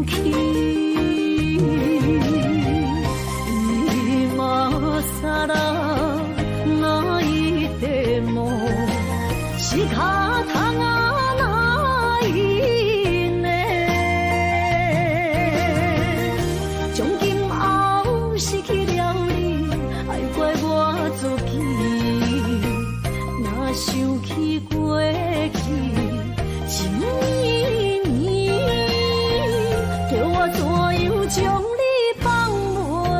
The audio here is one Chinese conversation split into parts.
今泣いても仕方がないね。从今后失去了你，爱怪我自己，若想起过去情绵绵，叫我怎样将你放袂？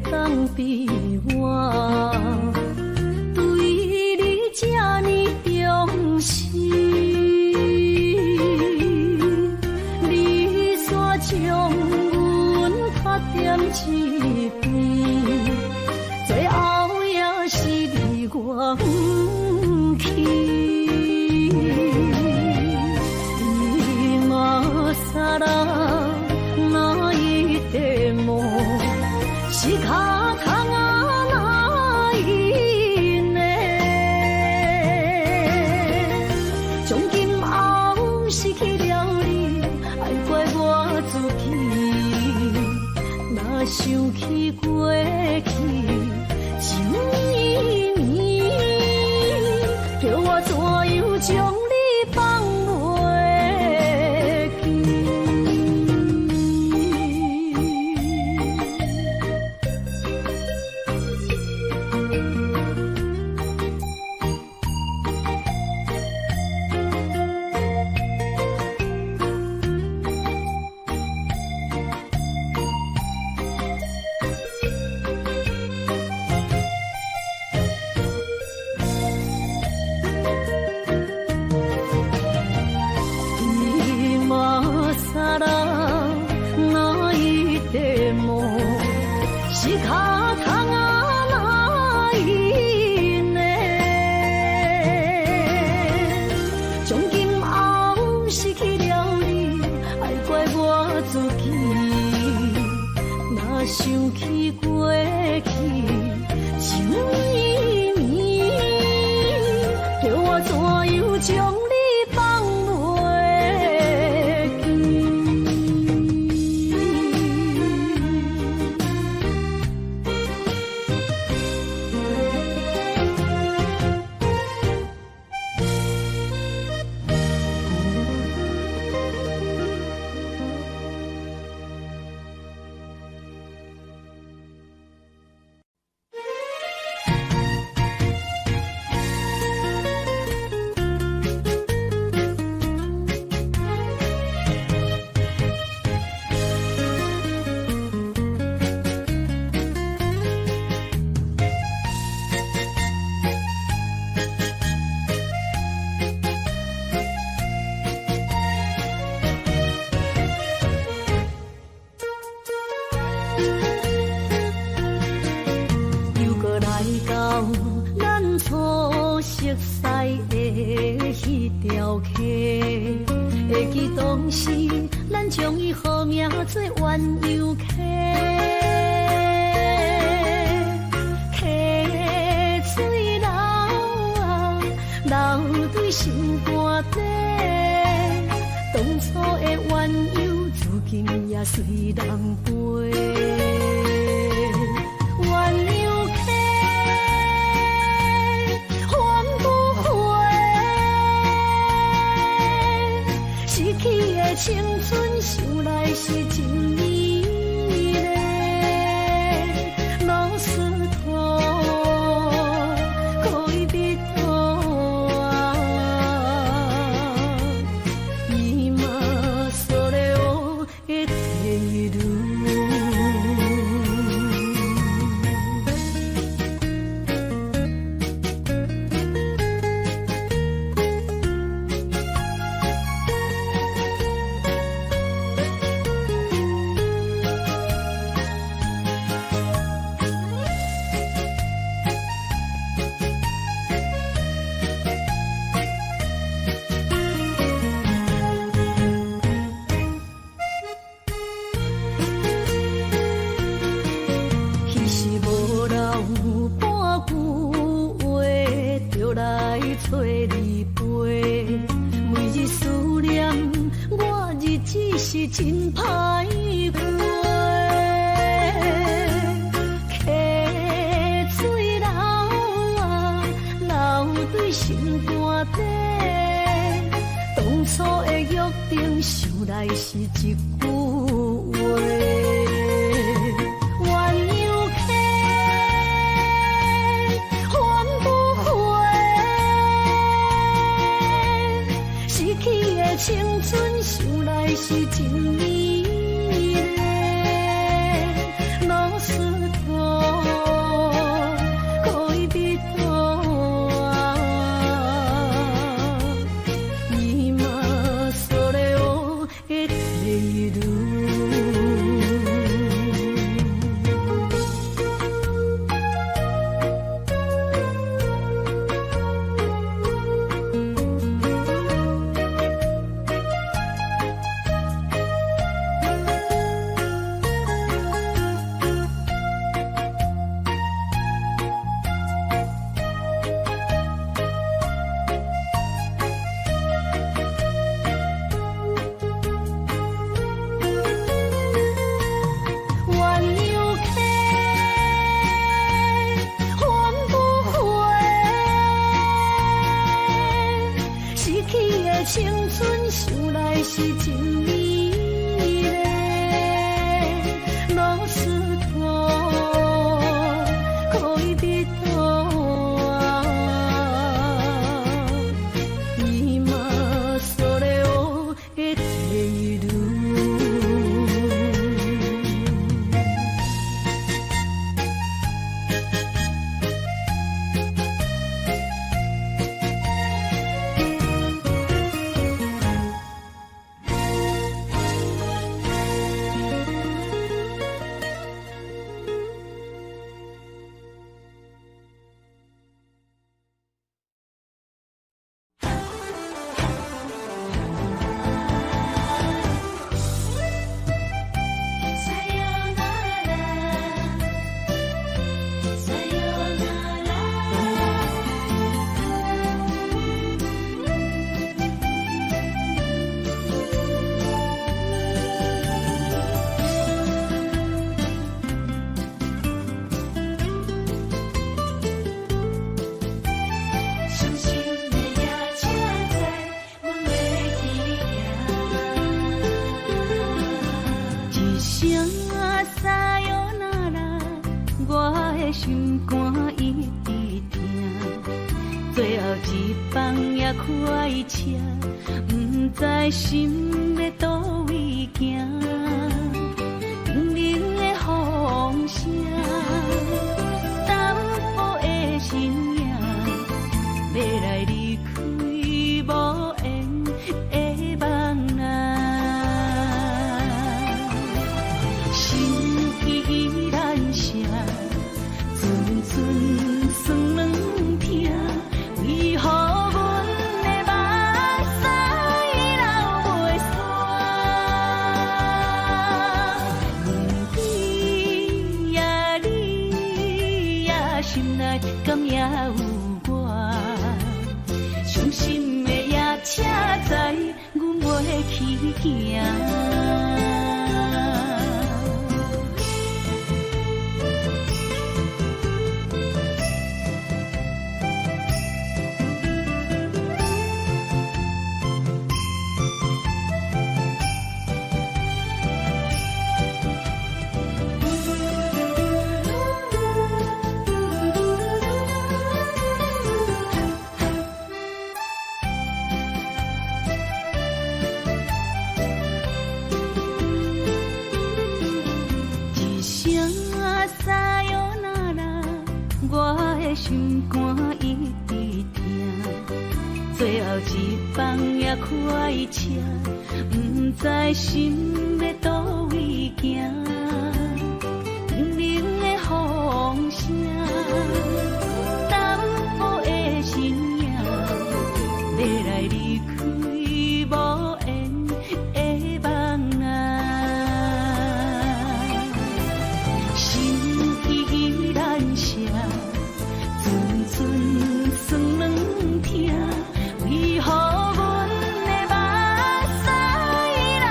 当比我对你这呢重视，你煞将阮拍点一边，最后也是离我不去。今さら泣いても仕方がないね。从今后失去了你，爱怪我自己，若想起过去情绵绵，叫我怎样将你放袂？さら泣いても仕方がないね。从今后失去了你，爱怪我自己，若想起过去情绵绵，叫我怎样将你放袂？熟悉的迄条溪，会记当时咱将伊号名做鸳鸯溪。溪水流啊，流对心肝底。当初的鸳鸯，如今也随人飞。鸳鸯溪。失去的青春，想来是真美丽。老师徒，可以别拖啊，今それを得ている。是真歹过。溪水流啊，流对心肝底。当初的约定，想来是一句话。青春想来是真美丽，老师徒恋蜜途今それを得ている。青春想来是真美丽，老师徒恋蜜途今それを得ている。心肝一直疼，最后一放也开车，不知心要倒位行。冷冷的风声，淡薄的身影，要来离开无缘的梦啊，心依然舍。阵阵酸软痛，为何阮的目屎流袂煞？问你呀，你呀，心内敢也有我？伤心的夜车载，阮袂去行。心肝一直疼，最后一放也开车，不知心要倒位行。冷冷的风声，淡薄的身影，要来离开无缘的梦啊，心依然舍。阵酸软痛，为何阮的目屎流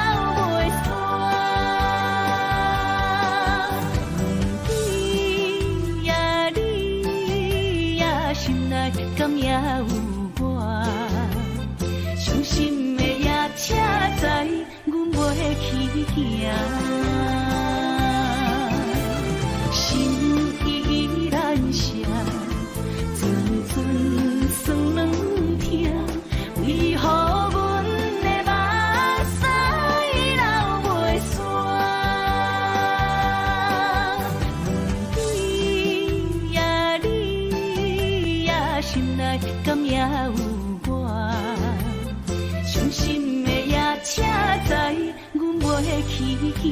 袂行，心依然舍，阵阵酸软痛，为何阮的目屎流袂煞？问你呀，心内敢也有我？伤心的夜车载，阮袂去行。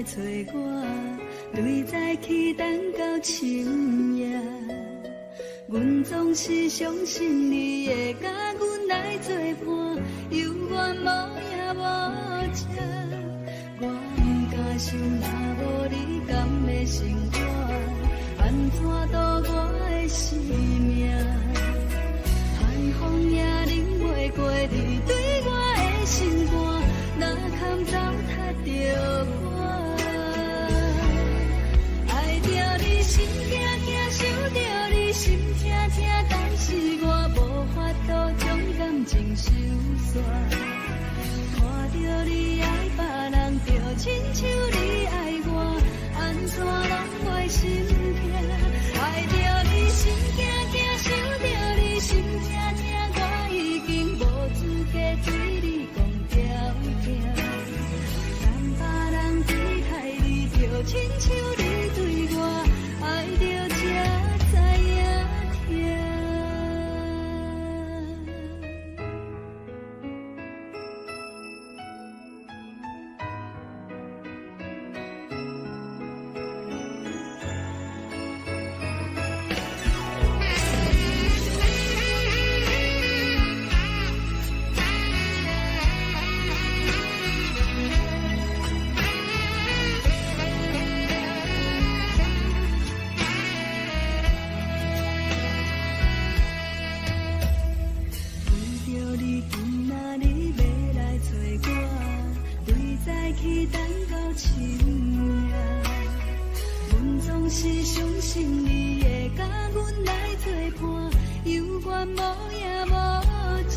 找我，对早起等到深夜，阮总是相信你会甲阮来作伴，犹原无影无迹。我不敢想，若无你甘的生活，安怎度我的生命？寒风也忍袂过你对我的心肝，若堪糟蹋着我。心惊惊，想着你心痛痛，但是我无法度将感情收煞。看着你爱别人，就亲像你爱我，安怎拢袂心痛？爱着你心惊惊，想着你心痛痛，我已经无资格对你讲条件。但别人对待你，就亲像你对我。爱着才知影痛。去等到深夜，阮总是相信你会甲阮来作伴，犹原无影无迹。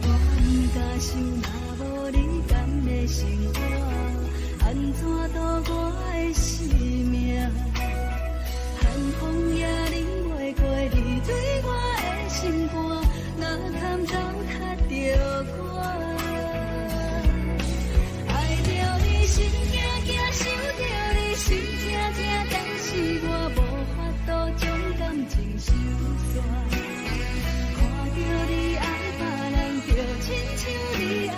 我不敢想，若无你甘的生活，安怎度我的生命？寒风也忍袂过你对我的心肝，若堪糟蹋着我。心惊惊，想着你心痛痛，但是我无法度将感情收煞。看着你爱别人，就亲像你爱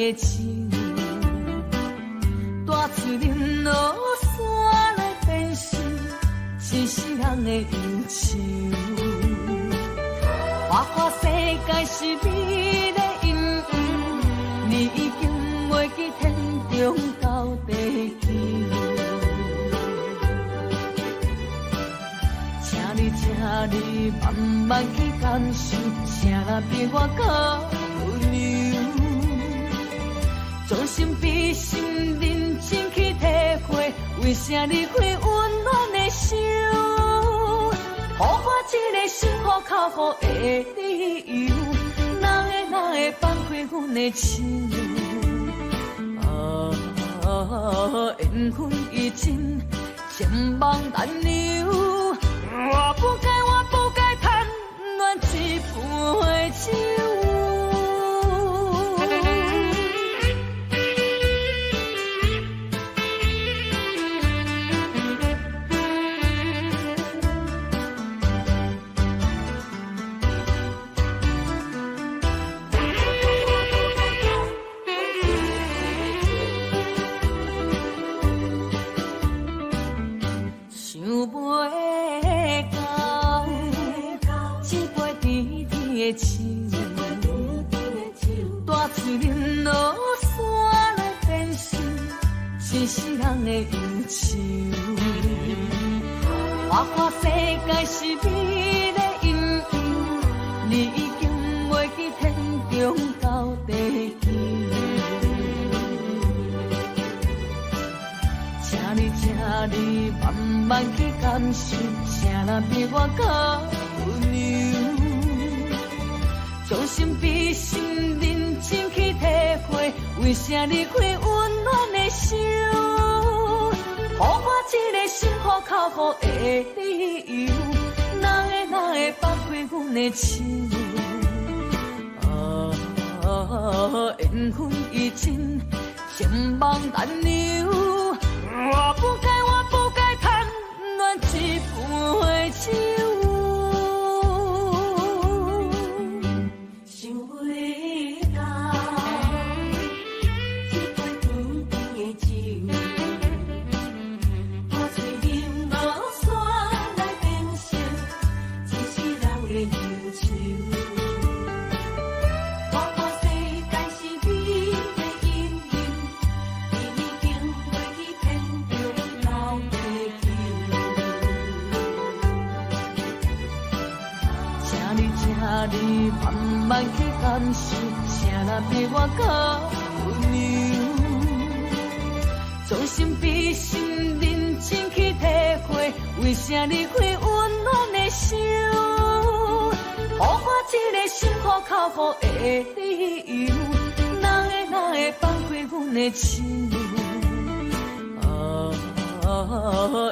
的手，带出林落山来变成一世人的忧愁。花花世界是美的阴影，你已经袂记天中到地球。请你慢慢去感受，请别我靠温柔。将心比心，认真去体会，为啥你开温暖的手？予我一个幸福靠谱的理由，哪会放开阮阮的手。缘分已尽，千万难留。我不该贪恋一杯酒。大嘴饮落山来变成真世人的忧愁。我看世界是美的阴阳，你已经袂记天中到地球。请你慢慢去感受，请若比我较温柔。将心比心，认真去体会，为啥离开温暖的手？予我一个心苦口苦的理由，哪会放开阮的手？缘分已尽，千万难留。我不该贪恋一杯酒。你慢慢去感受，请若比我较温柔。将心比心，认真去体会，为啥离开温暖的手？予我一个心苦口苦的理由，哪会放开阮的手？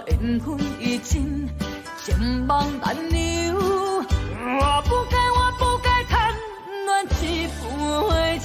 缘分已尽，千万难留。我不该贪恋一杯酒。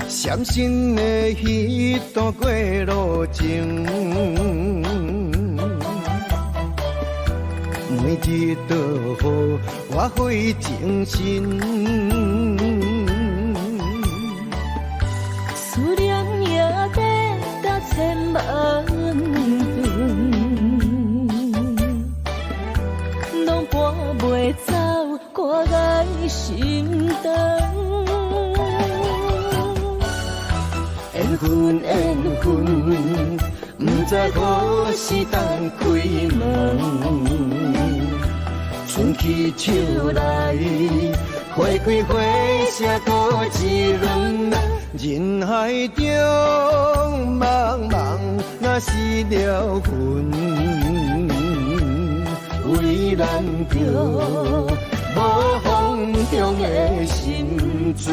伤心的迄段过路情，每日都予我费精神。思念也得达千万吨，拢搬袂走我爱心肠。缘分，不知何时当开门。春去秋来，花开花谢多一轮。人海中茫茫，若是了魂，为咱着无风中的心存。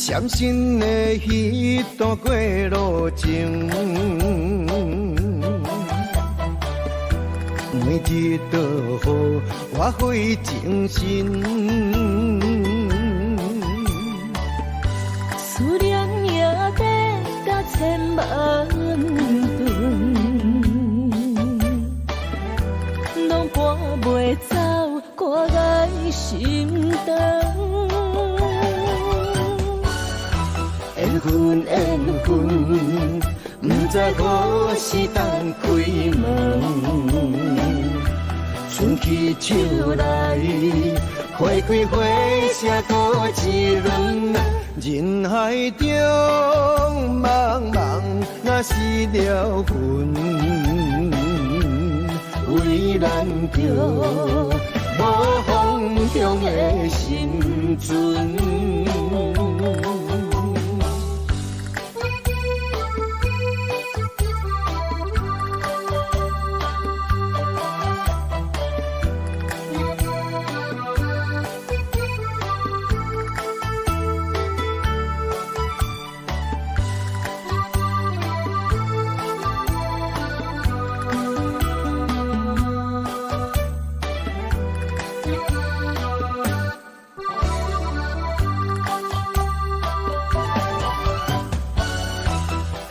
伤心的彼段过路情，每日都予我费精神。思念也得到千万吨，拢赶袂走我的心肠。缘分缘分，不知何时当开门。春去秋来，花开花谢多一轮。人海中茫茫，若是了魂，为咱着无方向的生存。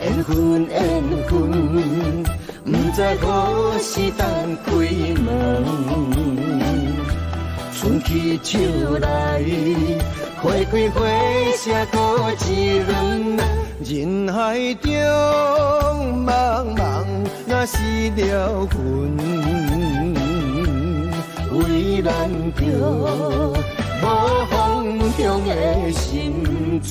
缘分缘分，不知何时当开门。春去秋来，花开花谢多一轮。人海中茫茫，若是了魂，为咱着无方向的生存。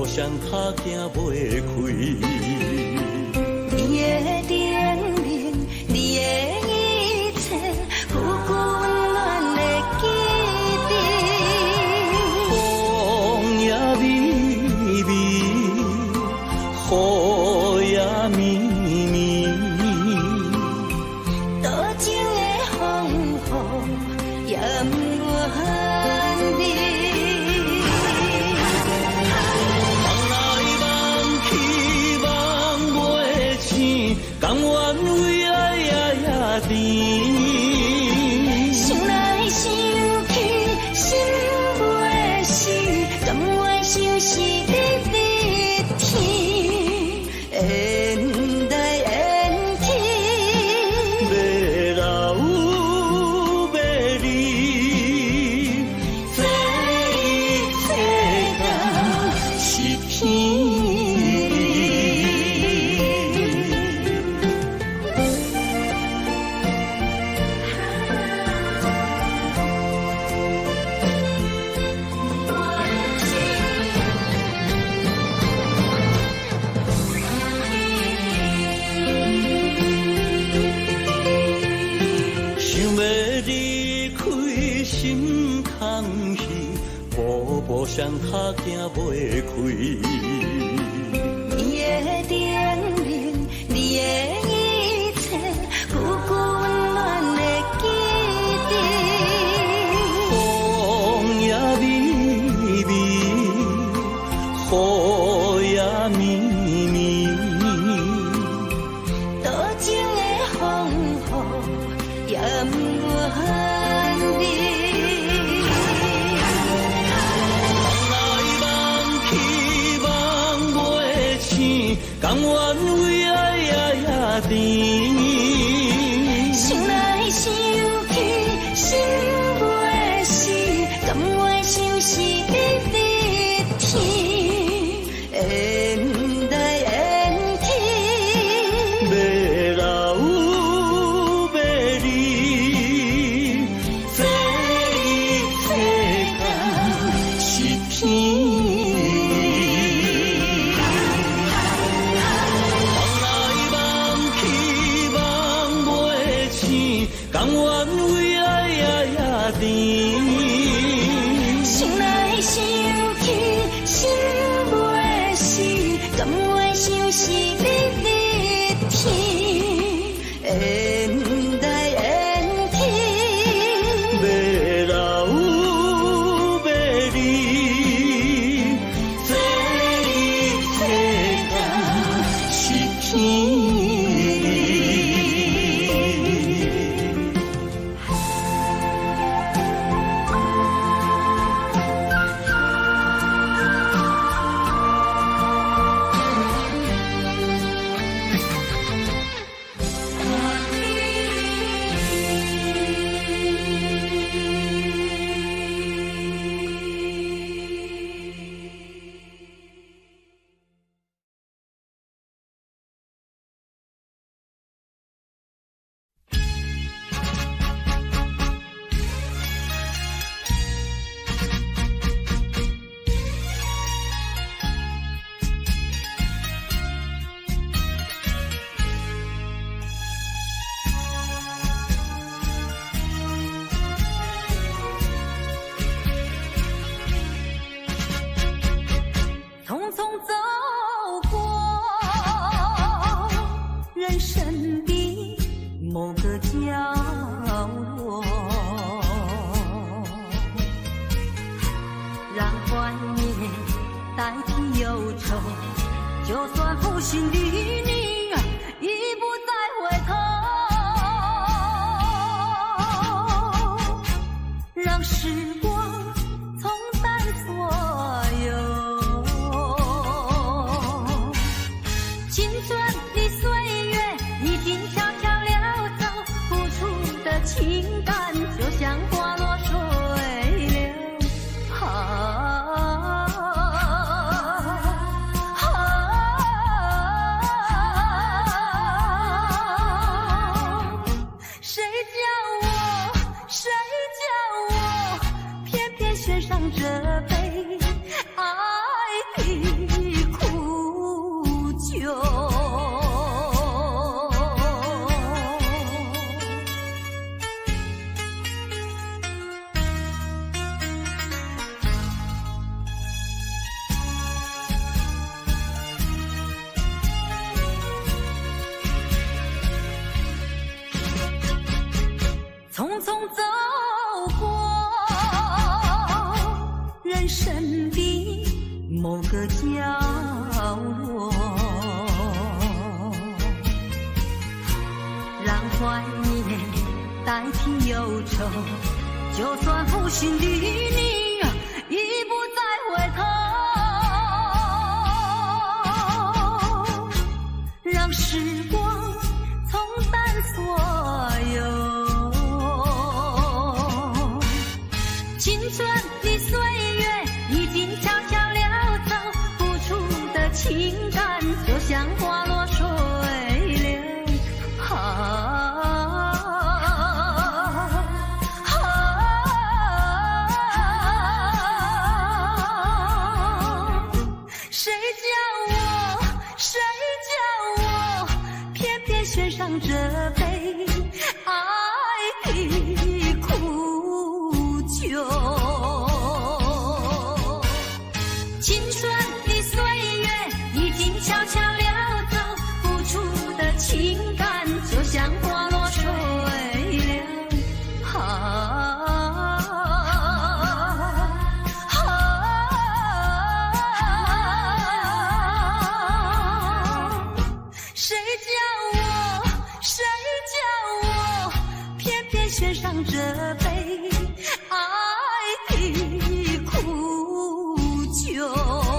双脚行袂开。你的甜蜜，你的一切，有温暖的记忆。风也微微，雨也绵绵，多情的风雨也不愿离。甘愿为爱夜甜，心来想去心袂死，甘愿相思日日天，缘来缘去，要老要离，这一切都是天。双脚行袂开，你的甜蜜，你的一切，有温暖的记忆。风也微微，雨也绵绵，多情的风雨恨你。甘愿为爱呀甜，心内想起心袂死，甘愿相思你的天，缘来缘去，要老要离，这世间是天。甘愿为爱呀甜，心内想起心袂死，甘愿相思你的天，缘来缘去，要老要离，这世间是天。某个角落，让怀念代替忧愁。就算负心的你已不再回头，让时光冲淡所有青春的岁月，已经悄悄溜走，付出的情感就像花落水流。谁叫我偏偏选上这杯爱的苦酒。匆匆走过人生的某个角落，让怀念代替忧愁。就算负心的你已不再回头，让时光冲淡所有青春的岁月，已经悄悄溜走，付出的情感就像花落水流。谁叫我偏偏选上这杯爱的苦酒。青春的岁月已经悄悄溜走，付出的情感就像花落水流。谁叫我献上这杯爱的苦酒。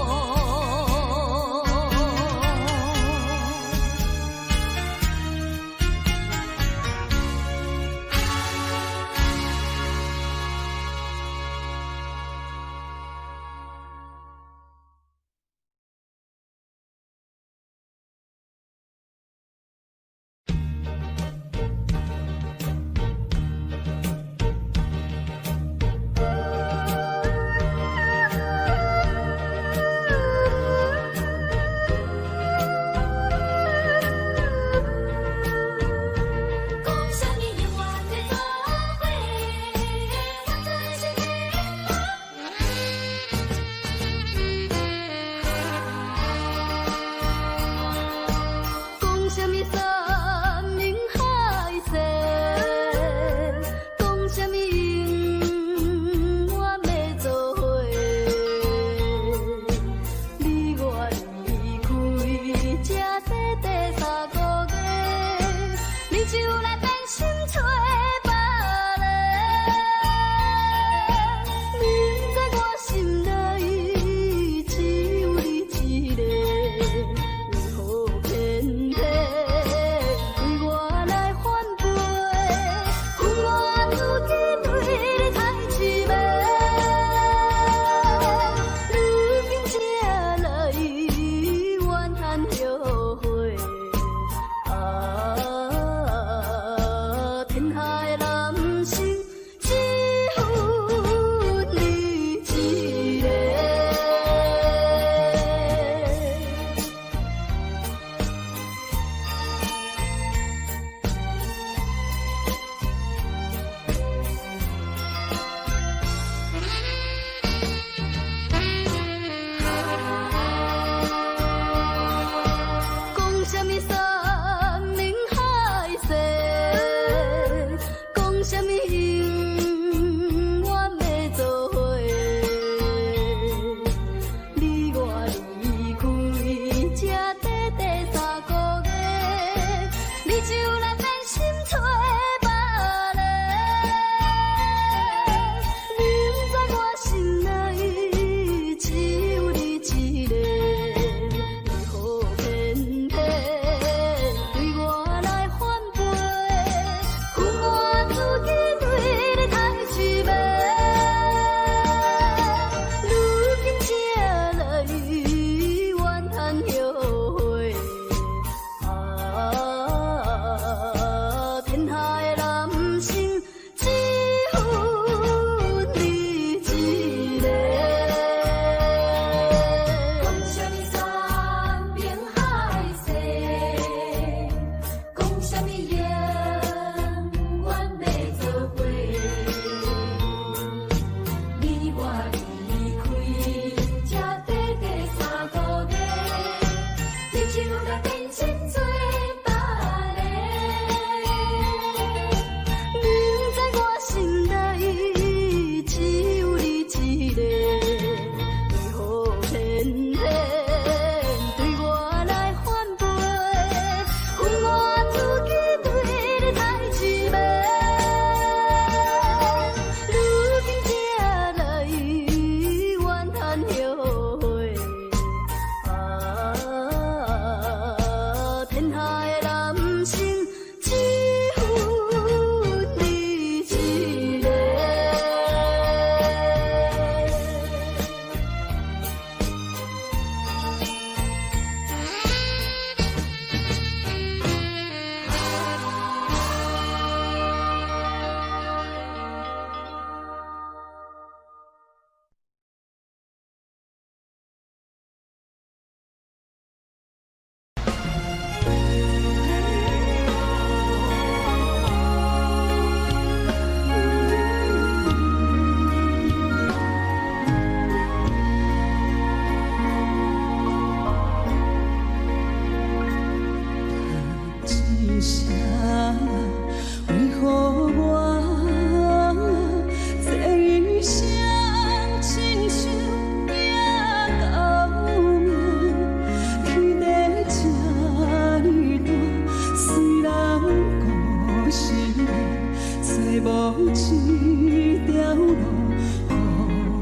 无一条路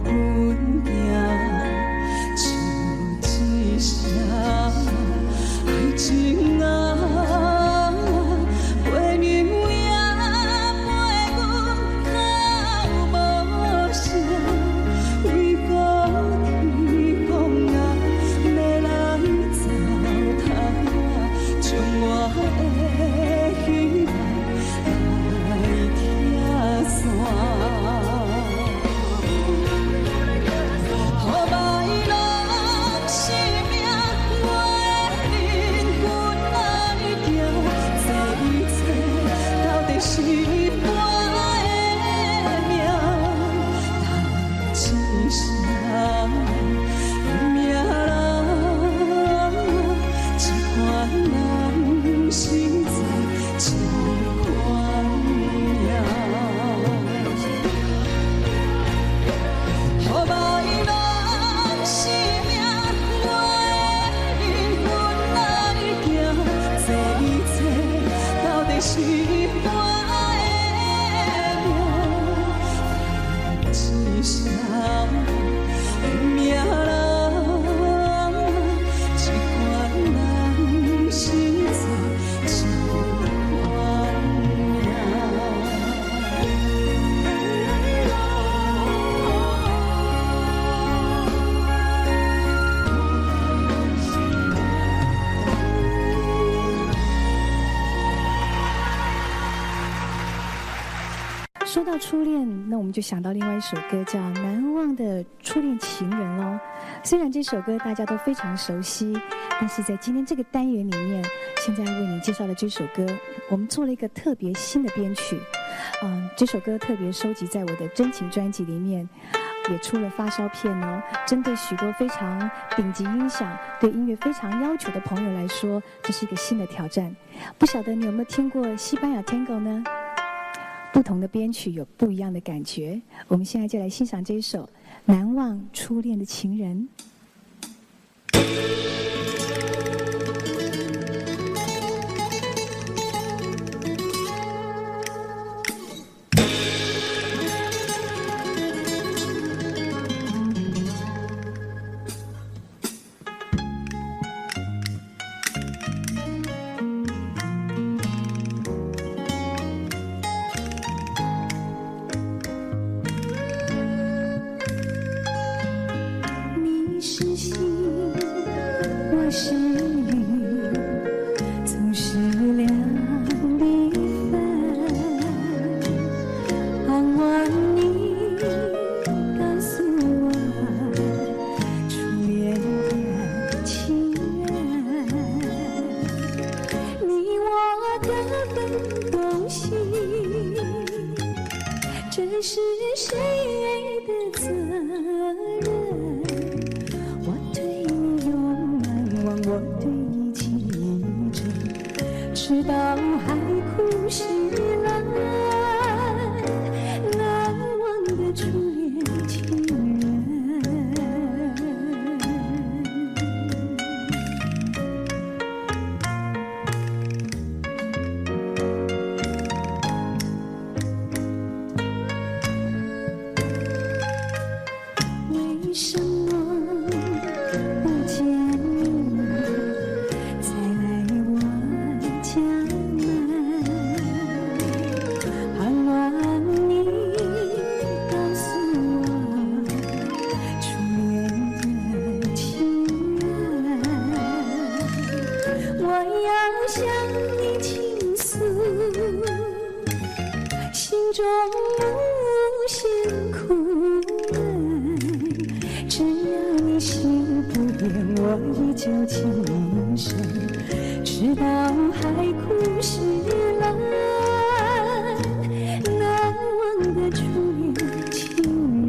予阮行，就一声爱情啊，陪牛也陪阮到无声，为何天公啊要来糟蹋，将我的希望来拆散。雨摆落生命，我的灵魂来行，这一切到底是我的命，但一声命人，一款人生在一款命。雨摆落生命，我的灵魂来行，这一切到底是我的命，一声命人，一款人生在一款命。说到初恋，那我们就想到另外一首歌，叫《难忘的初恋情人》喽。虽然这首歌大家都非常熟悉，但是在今天这个单元里面，现在为你介绍的这首歌，我们做了一个特别新的编曲。这首歌特别收集在我的真情专辑里面，也出了发烧片哦。针对许多非常顶级音响、对音乐非常要求的朋友来说，这是一个新的挑战。不晓得你有没有听过西班牙 Tango 呢？不同的编曲有不一样的感觉。我们现在就来欣赏这一首《难忘初恋的情人》。你是星，我是雨，总是两地分。盼望你告诉我，初恋的情人，你我各分东西，这是谁的责任？我对你永难忘，我对你情真，直到海枯石烂，难忘的初恋情人。为什么不见你，再来我家门？盼望你告诉我，初恋的情人。我要向你倾诉心中无限苦闷，只要你心不变，我依旧情深，直到海枯石烂，难忘的初恋情人。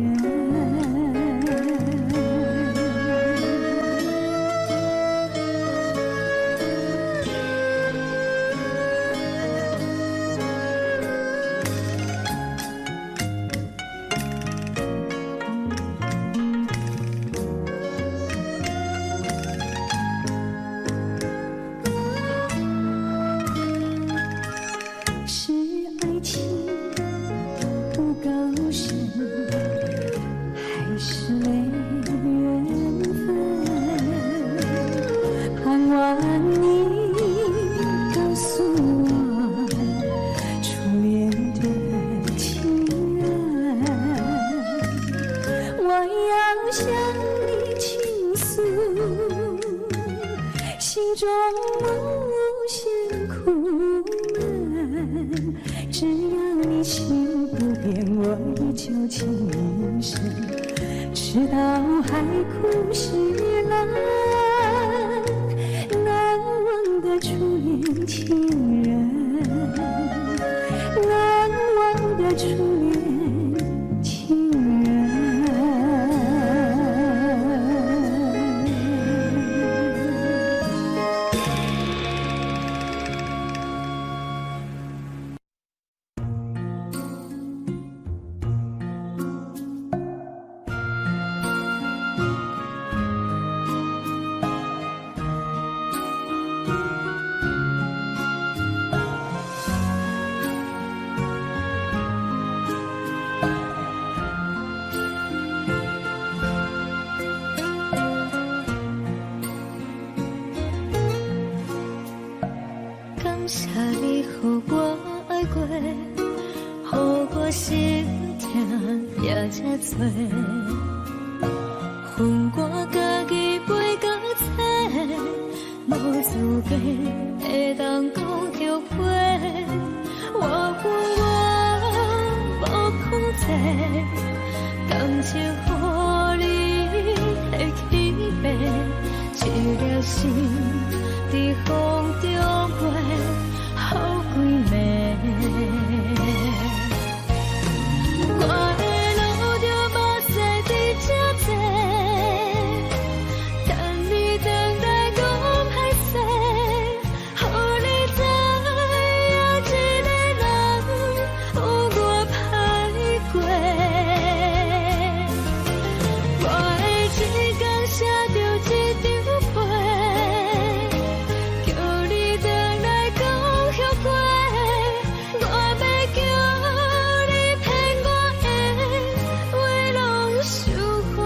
旧情深，直到海枯石烂。难忘的初恋情人，难忘的初恋情人。感谢你，予我爱过，予我心痛也这多。恨我家己袂到切，无资格会当讲后悔。我恨我无控制，感情予你会起飞，一颗心在风中飞，好几暝。我的路就目屎在这多，等你等来讲歹势，予你知影一个人有我歹过。我的一天写着一张被，叫你回来讲后悔。我要叫你骗我的话拢收回。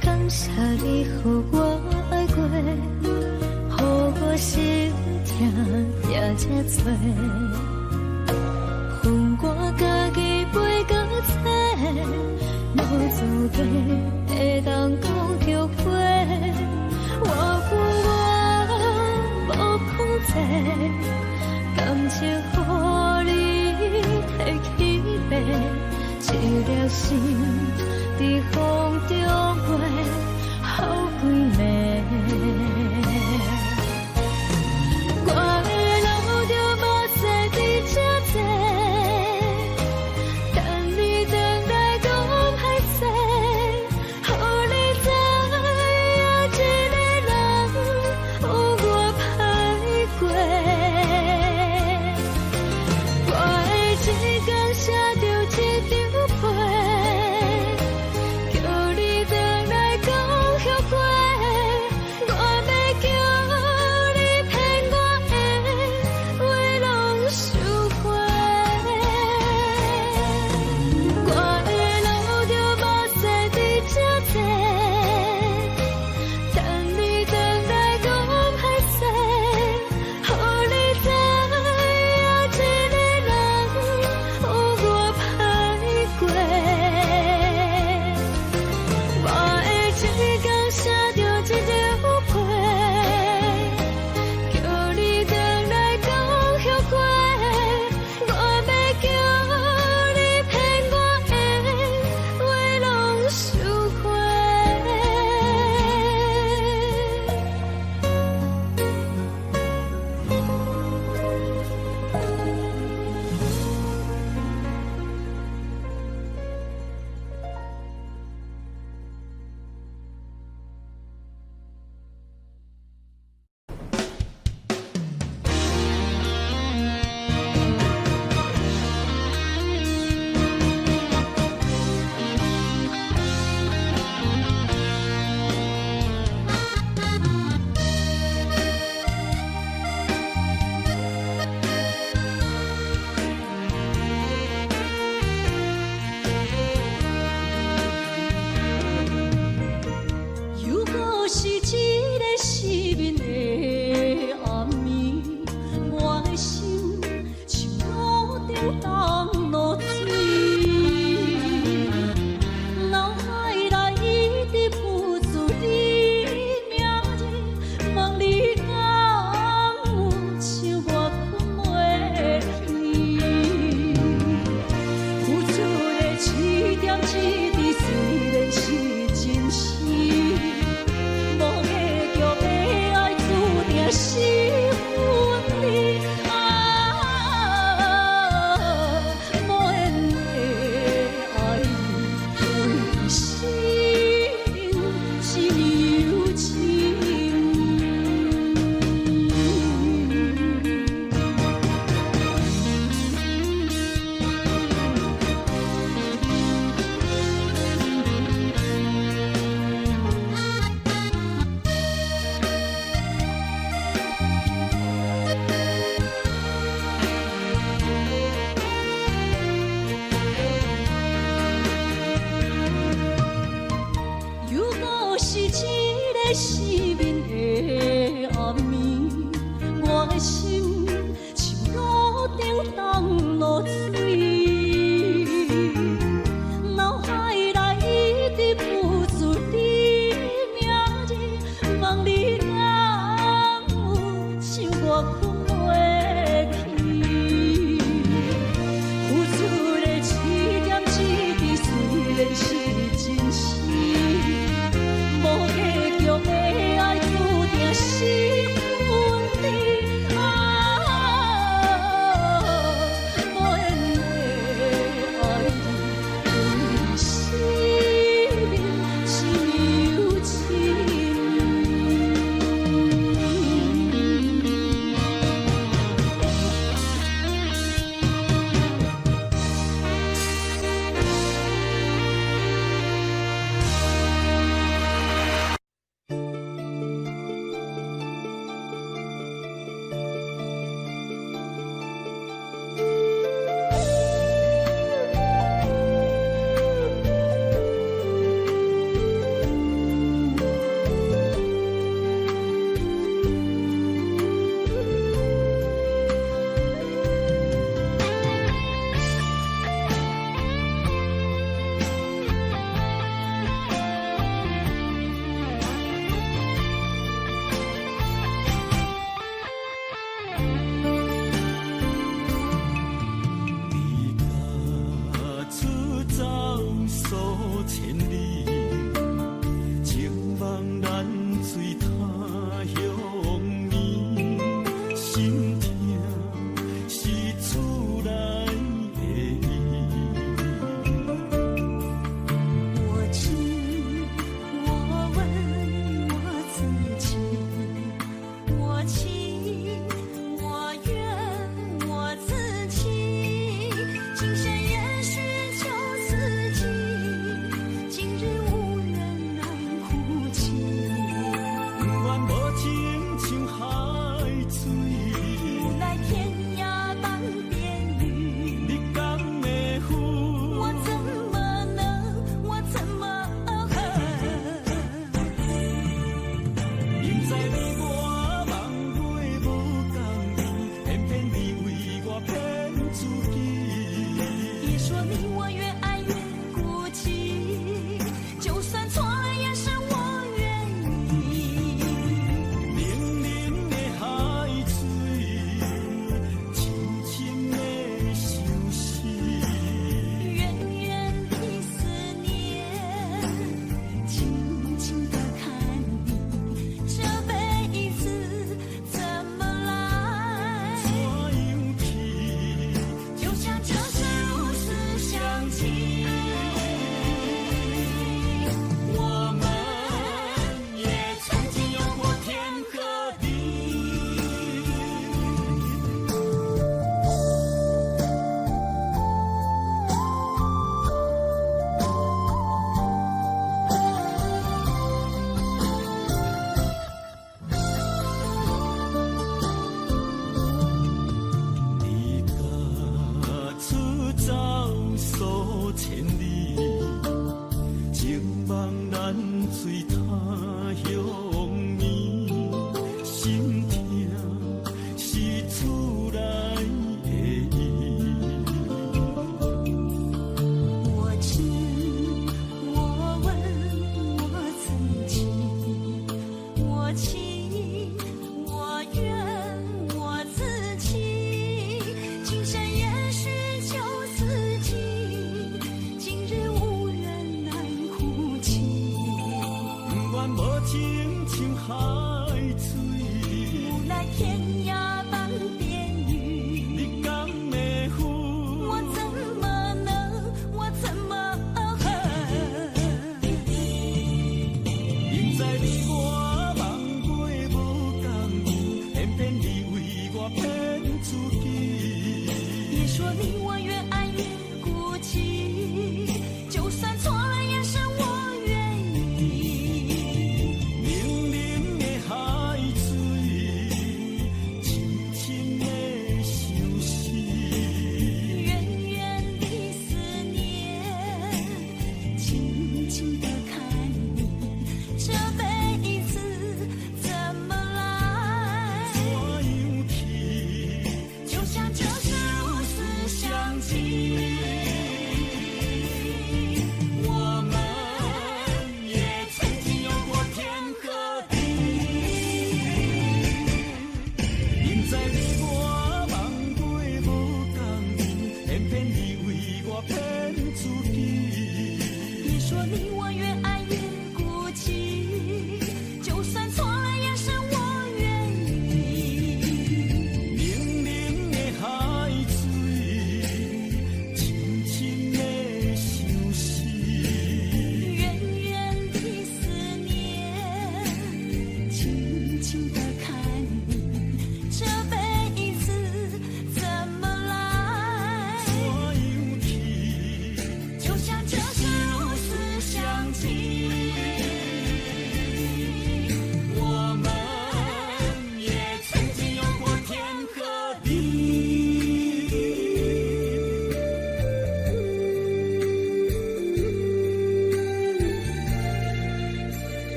感谢你，予我爱过，予我心痛也这多。恨我家己袂到切，无资格会当讲后悔。我恨我无控制，感情予你会起飞，一颗心在风中飞，好几暝。我的路就目屎在这多，等你回来讲歹势，予你知影一个人有我歹过。我的一天写着一张被，叫你回来讲后悔。我要叫你骗我的话拢收回。我的路就目屎在这多，等你回来讲歹势，予你知影一个人有我歹过。我的一天写着一张被，叫你回来讲后悔。我要叫你骗我的话拢收回。如果是一个失眠的暗暝，失眠的暗暝，我的心像路顶冻落水，脑海内一直浮出你名字，望你敢有想我困袂去，付出的一点一滴，虽然是真实。无结局的爱，注定是分离无缘的爱你，对生命是有情。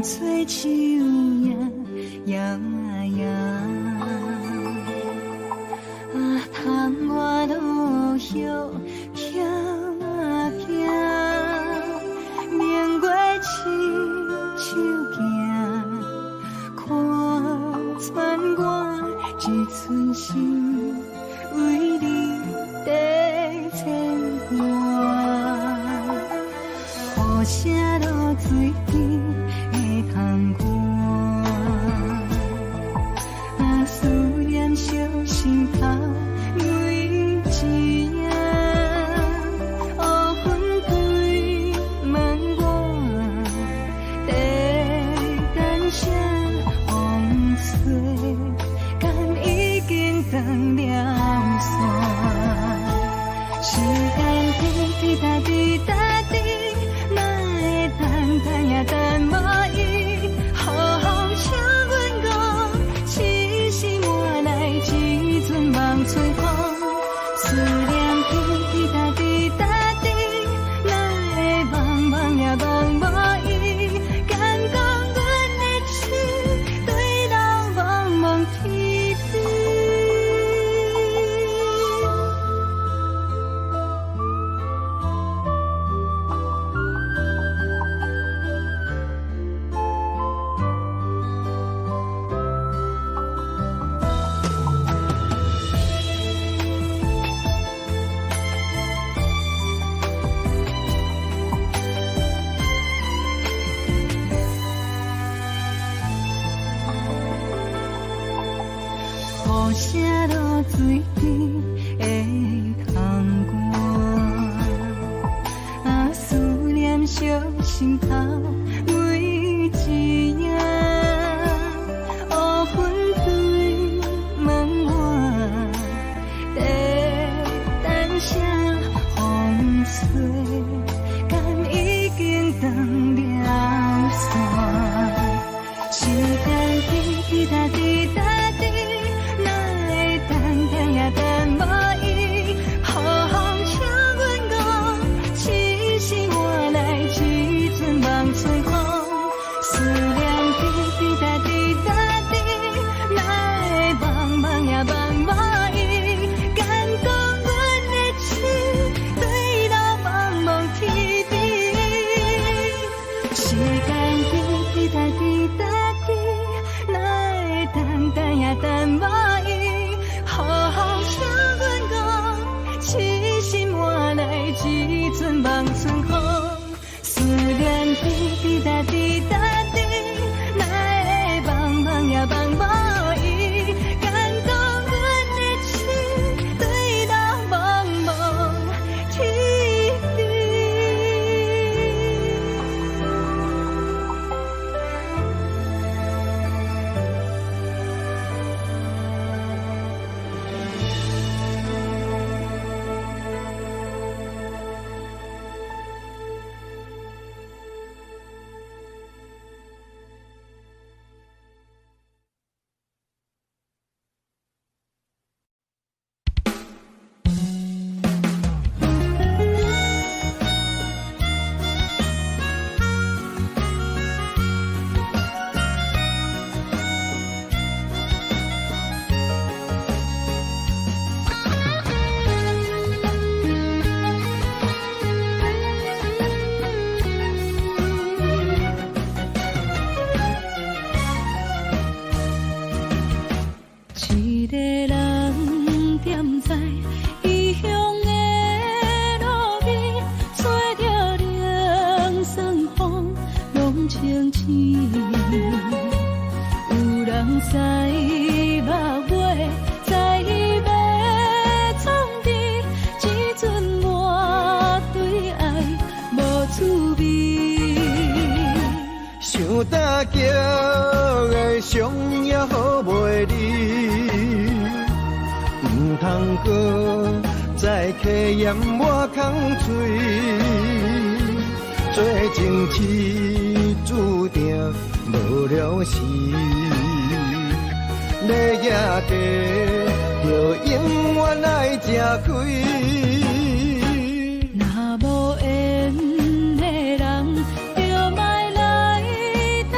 吹树叶摇摇，窗外路遥行行，明月亲手行，看穿我一寸心，为你在牵挂，雨声落水边的窗外，思念烧心头。雨声落水边的窗外，思念烧心头每一夜，乌云对门外，等啥风吹，敢已经断了线，时间滴答滴答。但无意，好好请阮讲，痴心换来一阵梦春风。思念滴滴答滴答滴，哪会茫茫也茫无意？敢讲阮的情对到茫茫天边？时间滴滴答滴答滴，哪会等也等无意？好好请阮讲，痴心换来一阵梦春风。思念滴滴答滴答滴，哪会茫茫也茫无意？敢讲阮的情对到茫茫天边？一个人踮在异乡的路边，吹着凉爽风，拢清醒。有人知目尾，知要创治，只准我对爱无滋味。想搭桥的伤也好袂离，唔通搁再客嫌我空嘴，做情痴注定无了时，要野地就永远爱吃亏。若无缘的人，就莫来搭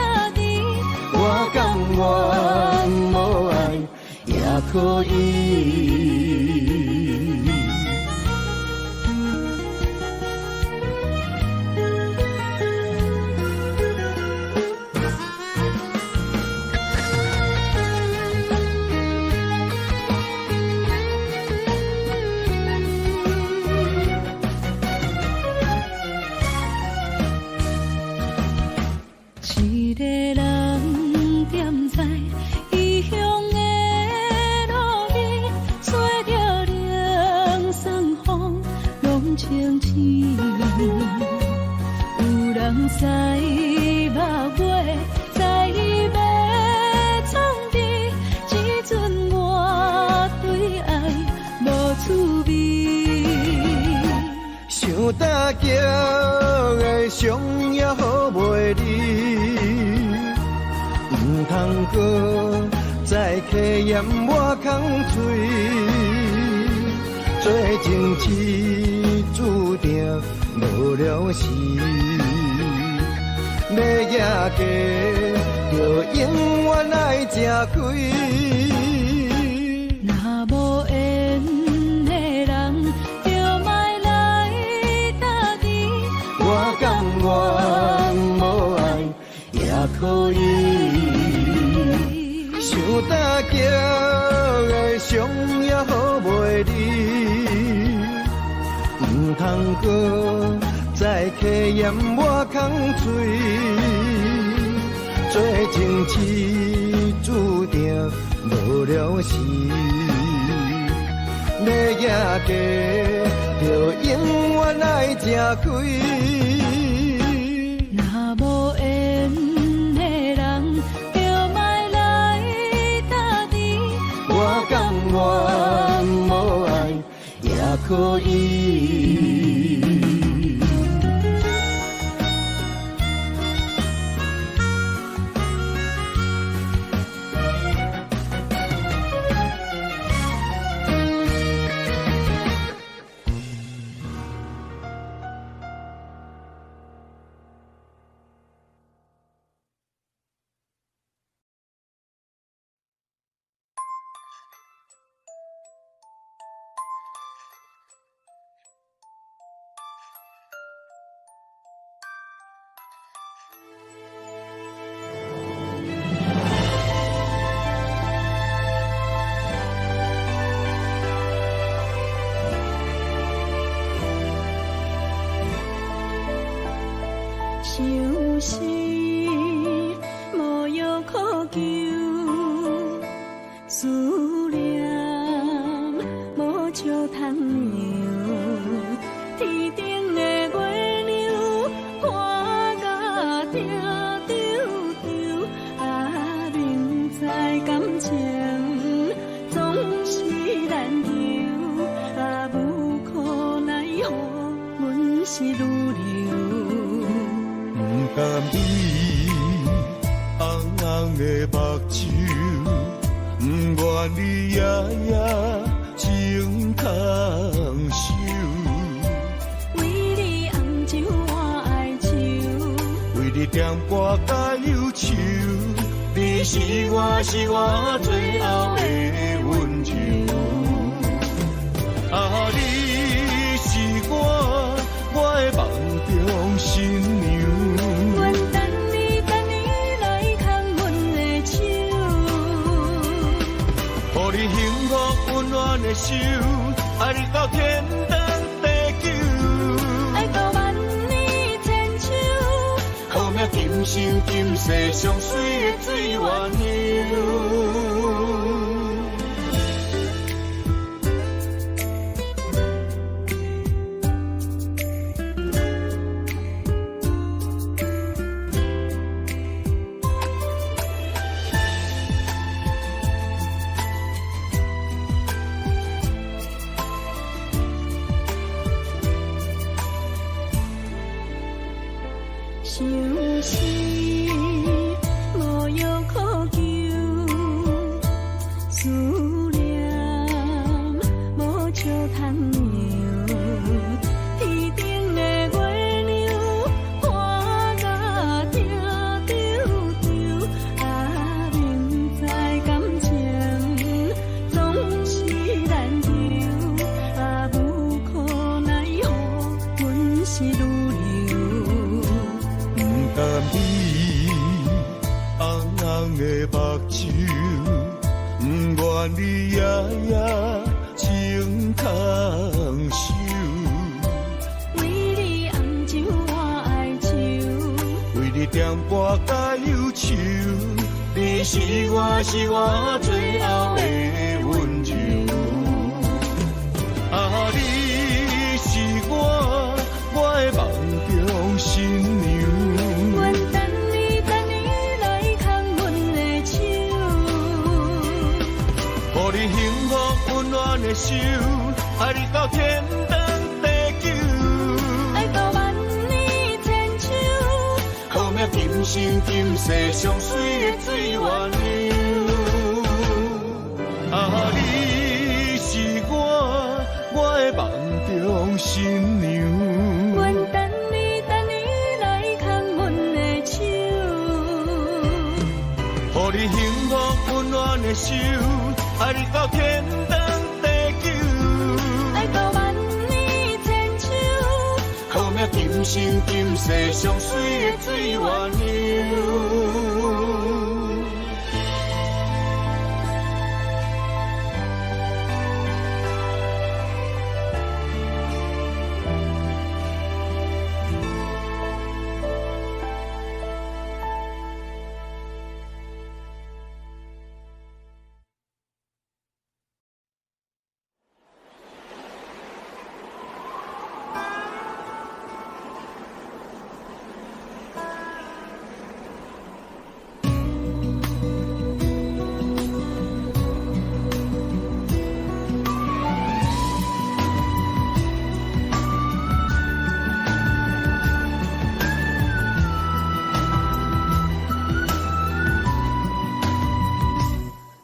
可以。一个人踮在异乡的路边，吹着凉爽风，拢清醒。有人使目月，在要创治，只准我对爱无趣味。想大桥的伤也好袂离，唔通搁再客嫌我空嘴，做情痴注定无了时。要夜嫁，就永远爱吃亏。若无缘的人，就莫来搭理。我甘愿无爱也可以，想大桥的伤也好袂离，唔通搁再客嫌我空嘴，做情痴注定无了时。要夜嫁，就永远爱吃亏。若无缘的人，就莫来搭理。我甘愿无爱也可以。想是无药可救，思念无笑通描。天顶的月亮看甲定丢丢，啊，明知感情总是难求，啊，无可奈何，阮是愈流。不甘伊红红的目睭，不愿你夜夜情空守。为你红酒换哀愁，为你点歌甲忧愁，你是我最后的温柔。啊，你是我的梦中新娘。阮等你来牵阮的手，予你幸福温暖的手，爱你到天长地久，爱到万年千秋。好命今生今世上水的水源流。想是无药可救，思念无笑通描。天顶的月亮看甲定丢丢，啊，明知感情总你红红的目睭，不愿你夜夜情空守。为你红酒我爱抽，为你点歌甲忧愁，你是我最后的温柔。啊，你是我的梦中新娘。阮等你来牵阮的手，予你幸福温暖的手，爱你到天长地久。爱到万年千秋，好命今生今世上水的水源流。啊，你是我的梦中新娘。阮等你来牵阮的手，予你幸福温暖的手，爱你到天长地久。爱到万年千秋，好命今生今世上水的水源流。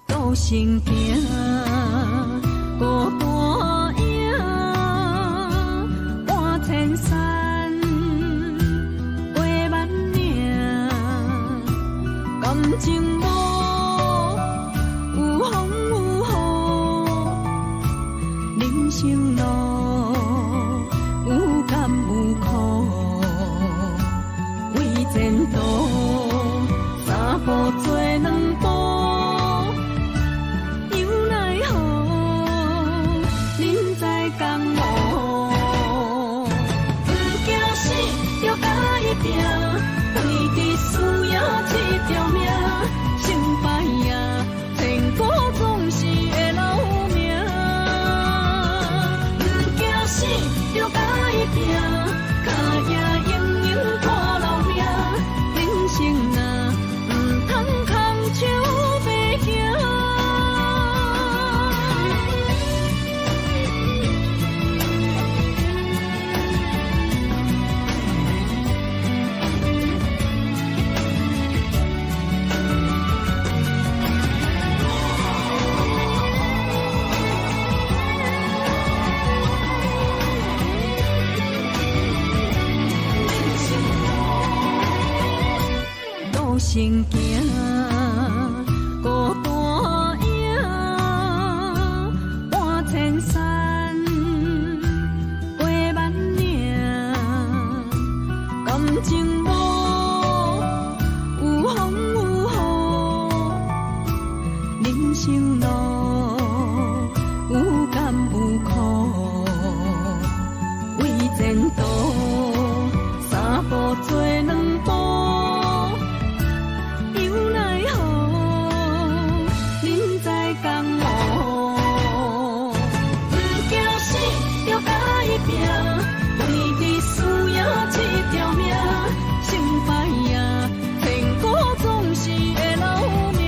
孤身行，孤单影，半千山，过万岭，感情无有风有雨，人生路有甘有苦，为前途三步做两步。为你输赢一条命，成败呀，天高总是会留名。不惊死，就甲伊拼，脚也硬硬看留名。人生啊，唔通空手白行。身行，孤单影，半千山，过万岭，感情无有风有雨，人生路有甘有苦，为前途三步做两步。为你输赢一条命，成败呀，天高总是会留名。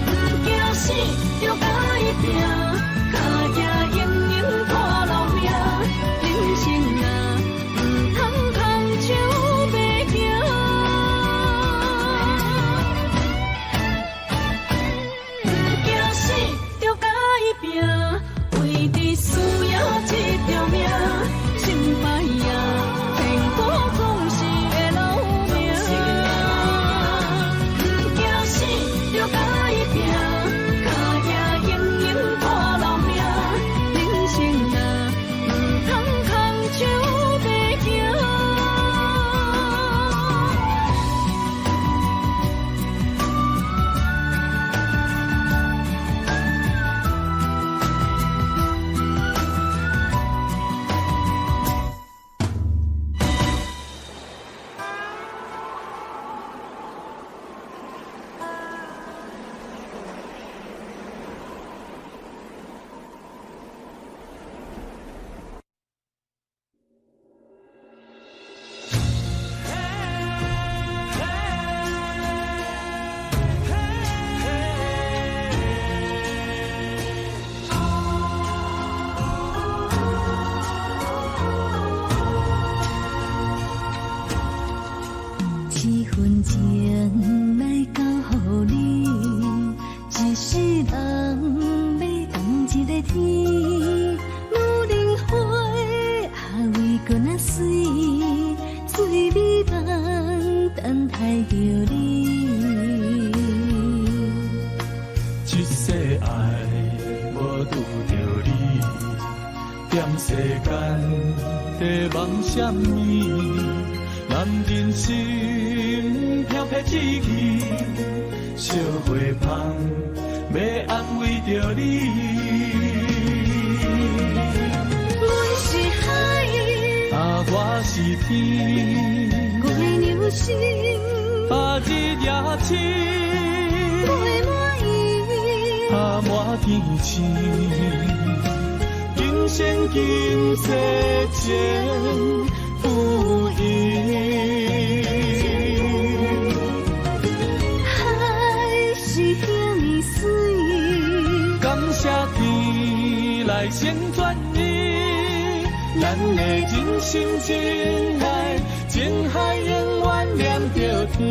不惊死，就甲伊拼，脚也硬硬看留名。人生啊，唔通空份情来交予你，一世人要等一个天，女人花啊为搁那水，水美梦等待着你。一世爱无拄着你，踮世间在梦什么？男人心飘撇志气，小花香要安慰着你。阮是海，啊，我是天，我的牛心啊，日夜痴，袂满意。啊，满天星，今生今世情不移。海是遐尼水，感谢天来成全你，咱的真心真爱，情海永远连着天。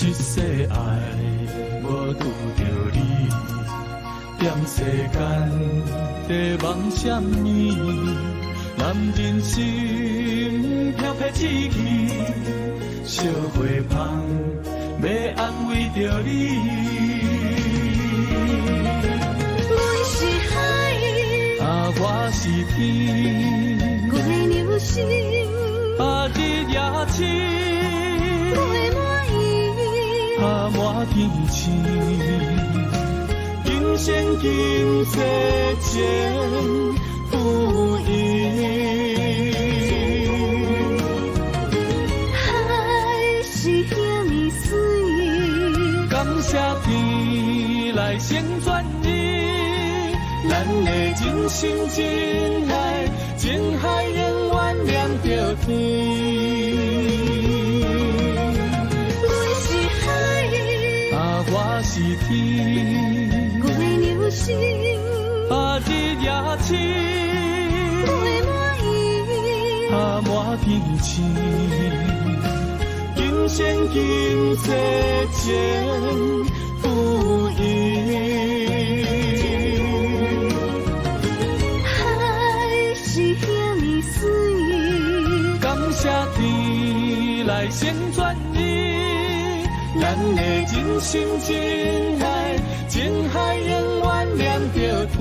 一世爱无拄着你，踮世间在梦什么？男人心飘撇志气，小花香要安慰着你。阮是海，啊，我是天，我的牛心啊，日夜痴，袂满意。啊，满天星，今生今世情不移。海是遐尼水，感谢天来成全你，咱的真心真爱，情海永远连着天。我是天，我的牛心啊，日夜痴，袂满意。啊，满天星，今生今世情不移。海是遐尼水，感谢天来成全你。咱的真心真爱，情海永远连着天。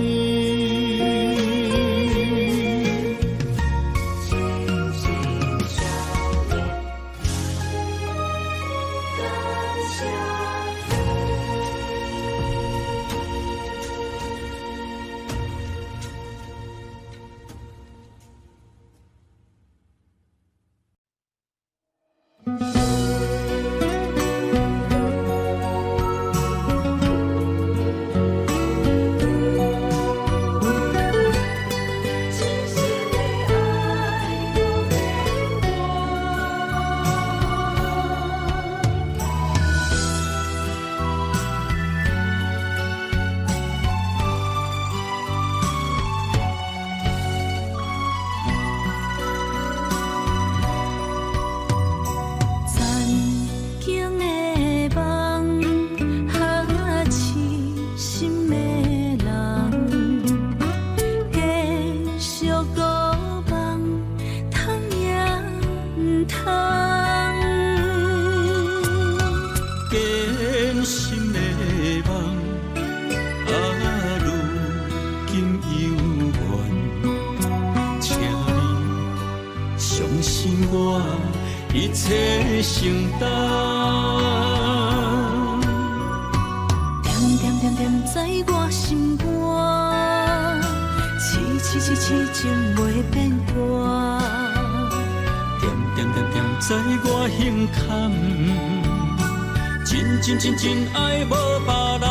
承担。点点点点在我心肝，痴痴痴痴情袂变卦。点点点点在我胸坎，真真真真爱无别人。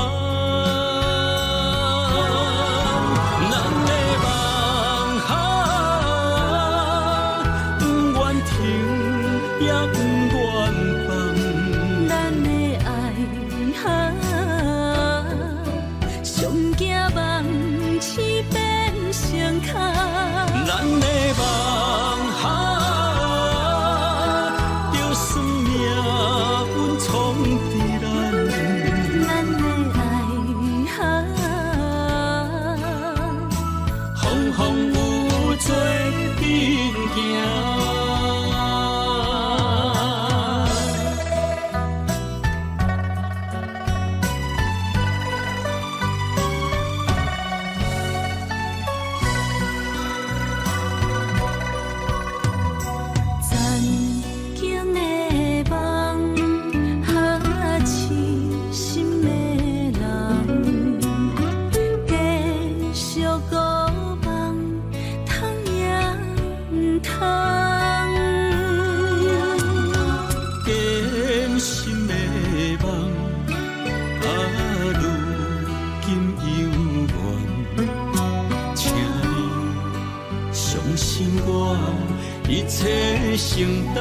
承担，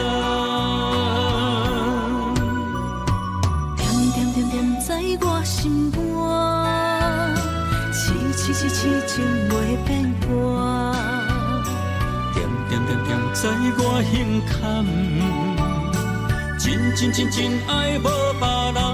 点点点点在我心肝，痴痴痴痴情袂变卦。点点点点在我胸坎，真真真真爱无别人。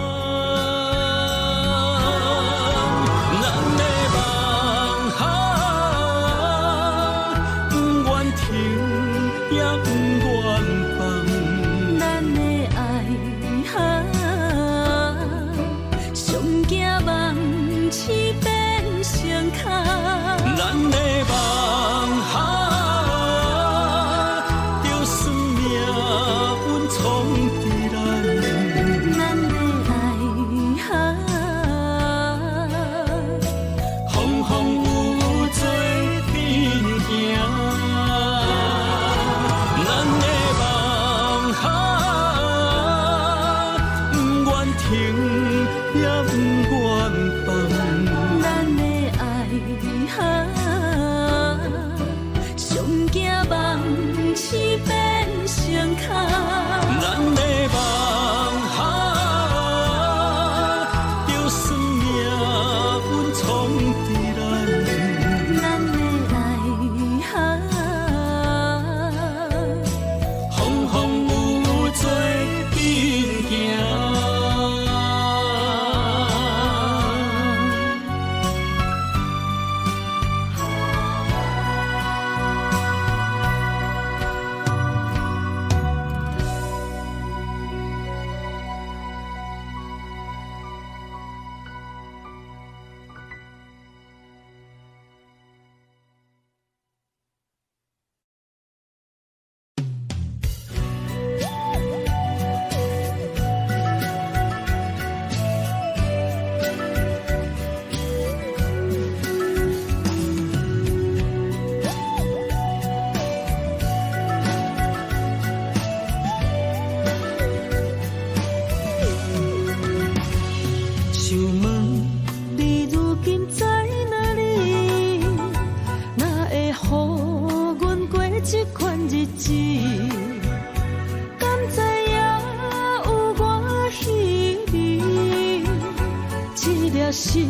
心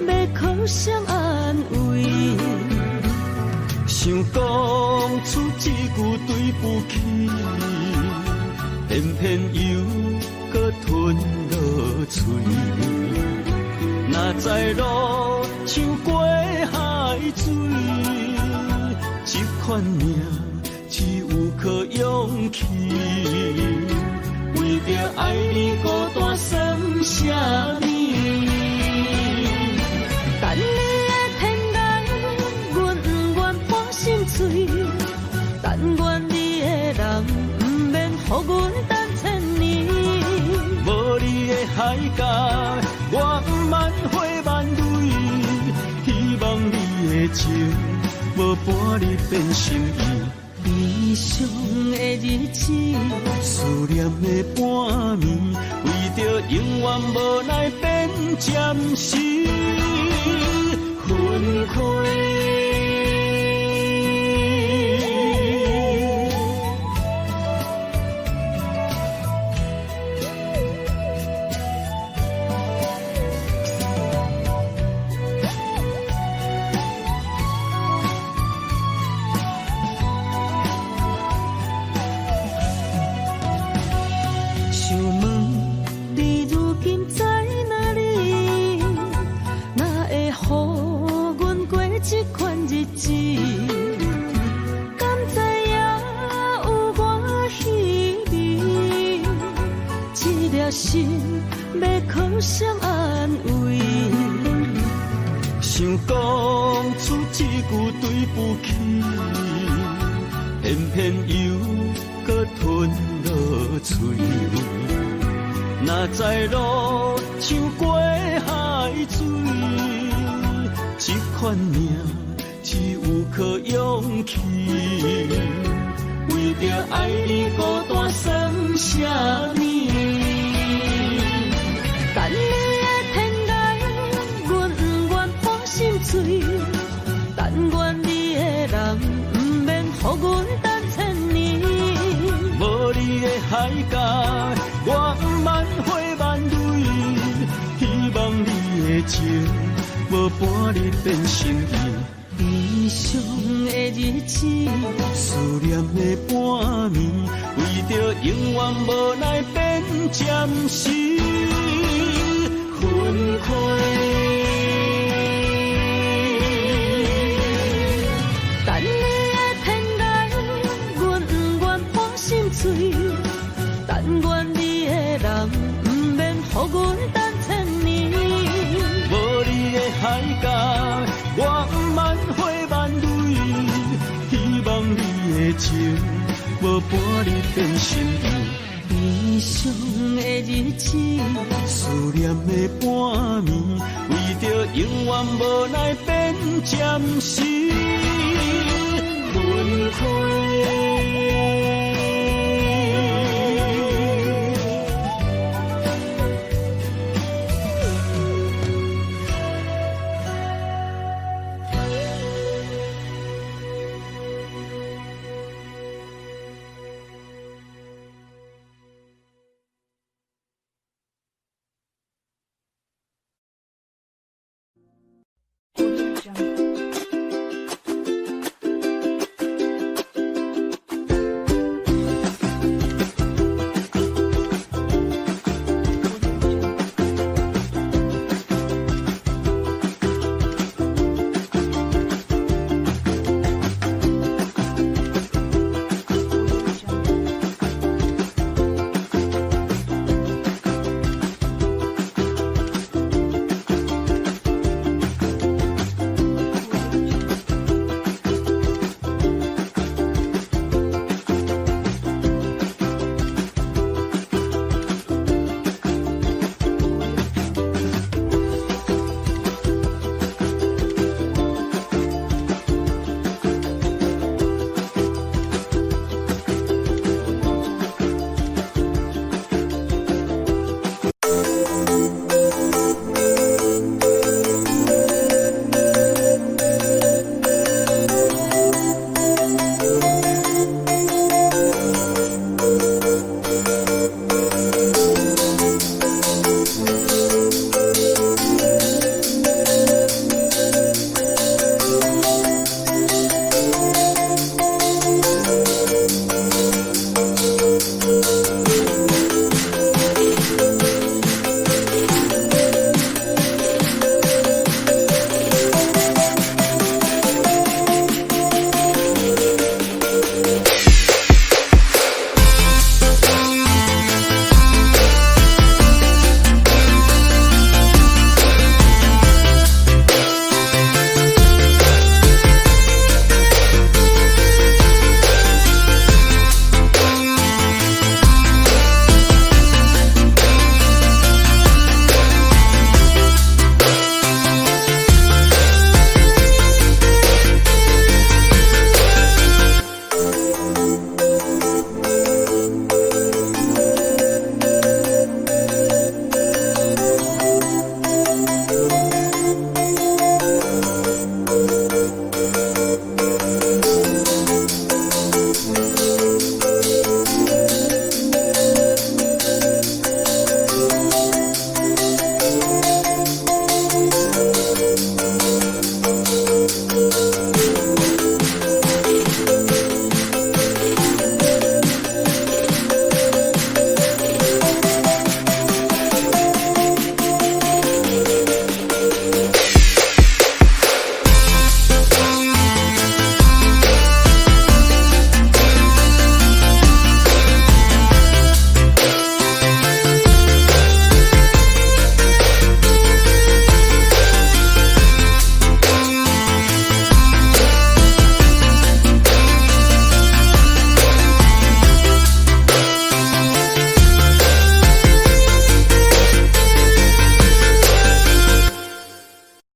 要靠谁安慰？想讲出一句对不起，偏偏又搁吞落嘴。若知路像过海水，这款命只有靠勇气。为着爱你孤单算什么？等你的天涯，阮不愿破心碎。但愿你的人，不免予阮等千年。海角，我万回万泪，希望你的情无半日变心意。悲伤的日子，思念的半暝，为着永远无奈变暂时分开。心要靠谁安慰？想讲出一句对不起，偏偏又搁吞落嘴。若知路像过海水，这款命只有靠勇气。为着爱你孤单算什么？等你的天涯，阮不愿破心碎。但愿你的人，不免予阮等千年。无你的海角，我万回万泪。希望你的情，无半日变心意。悲伤的日子，思念的半暝，为着永远无奈变暂时分开。等你的天涯，阮不愿破心碎。但愿你的人，不免予阮等千年。无你的海角，我万回万泪。希望你的情，无半日变心意。悲伤的日子，思念的半暝，为着永远无奈变暂时分开。